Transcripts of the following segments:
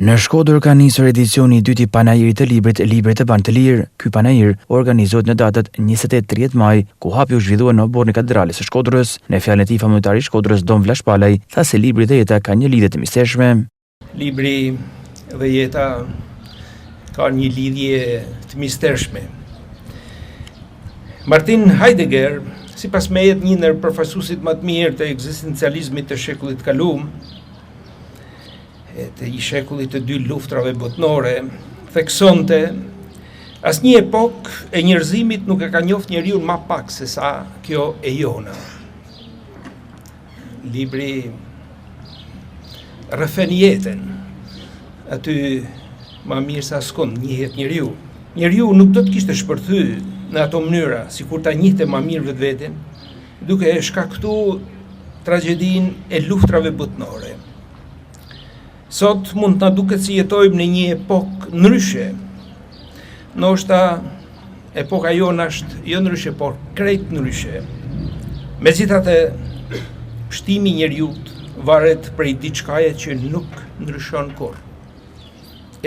Në Shkodër ka nisur edicioni i dytë i panajirit të librit të Banë të Lirë. Ky panajir organizohet në datët 28-30 maj, ku hapi u zhvillua në oborrin e katedrales së Shkodrës. Në fjalën e tij, famultari i Shkodrës Dom Vlash Palaj tha se libri dhe jeta ka një lidhje të mistershme. Libri dhe jeta ka një lidhje të mistershme. Martin Heidegger, sipas mejet një ndër përfaqësuesit më të mirë të ekzistencializmit të shekullit të kaluar, të i shekullit të dy luftrave botnore, theksonte asnjë epokë e njerëzimit nuk e ka njoft njeriu më pak se sa kjo e jona. Libri rrëfen jetën, aty më mirë se askund njihet njeriu. Njeriu nuk do të kishte shpërthyr në ato mënyra, sikur ta njihte më mirë vetveten, duke e shkaktuar tragjedinë e luftrave botnore. Sot mund të na duket si jetojmë në një epokë ndryshe. Ndoshta epoka jona është jo ndryshe, por krejt ndryshe. Megjithatë, shtimi i njeriut varet prej diçkaje që nuk ndryshon kurrë.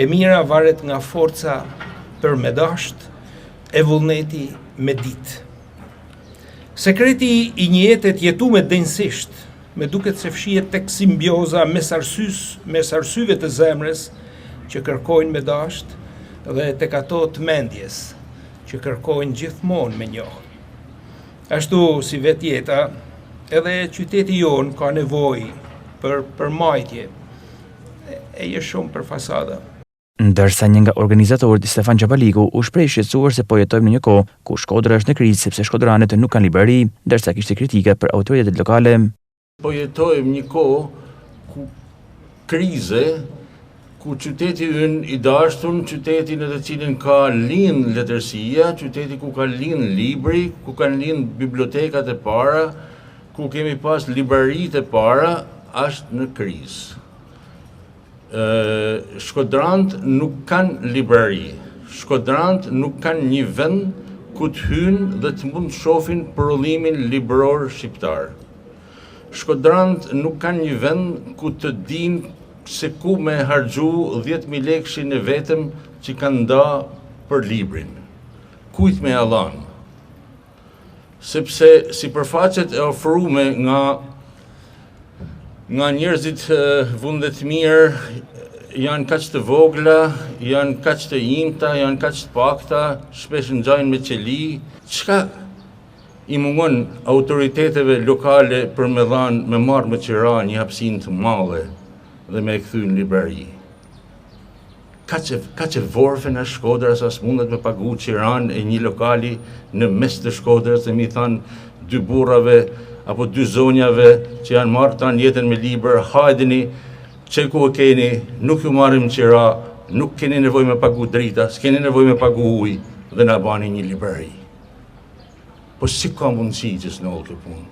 E mira varet nga forca për me dasht, e vullneti me ditë. Sekreti i një jete të jetuar denjësisht, me duket se fshihet tek simbioza mes arsyeve të zemrës që kërkojnë me dasht dhe tek ato të mendjes që kërkojnë gjithmonë me njohë. Ashtu si vetë jeta, edhe qyteti jonë ka nevojë për përmbajtje, e jo shumë për fasada. Ndërsa një nga organizatorët, Stefan Gjabaliku, u shpreh shqetësuar se po jetojmë në një kohë ku Shkodra është në krizë sepse shkodranët nuk kanë liberi, ndërsa kishte kritika për autoritetet lokale. Po jetojmë një kohë ku krize, ku qyteti ynë i dashur, qyteti në të cilin ka lind letërsia, qyteti ku ka lind libri, ku kanë lind bibliotekat e para, ku kemi pas libraritë e para, është në krizë. Shkodrant nuk kanë librari, shkodrant nuk kanë një vend ku të hynë dhe të mund të shohin prodhimin libror shqiptar. Shkodrant nuk kanë një vend ku të dinë se ku me harxhu 10.000 lekëshin e vetëm që kanë nda për librin. Kujt me allan. Sepse sipërfaqet e ofrume nga njerëzit vundet mirë janë kaq të vogla, janë kaq të imta, janë kaq të pakta, shpesh ngjajnë me qeli. Çka i mungon autoriteteve lokale për me dhanë, me marrë me qira një hapësinë të madhe dhe me e kthy në librari. Ka që vorfen e Shkodrës as mundet me pagu qiran e një lokali në mes të Shkodrës dhe mi thanë 2 burrave apo 2 zonjave që janë marrë tanë jetën me libër, hajdeni, që ku e keni, nuk ju marrim qira, nuk keni nevojë me pagu drita, s'keni nevojë me pagu ujë dhe na bani një librari. Po si ka mundësi që s'nollë kjo punë?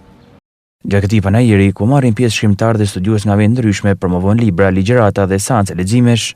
Gjatë këtij panajiri, ku marrin pjesë shkrimtarë dhe studiues nga vende ndryshme, promovojnë libra, ligjërata dhe seanca leximesh.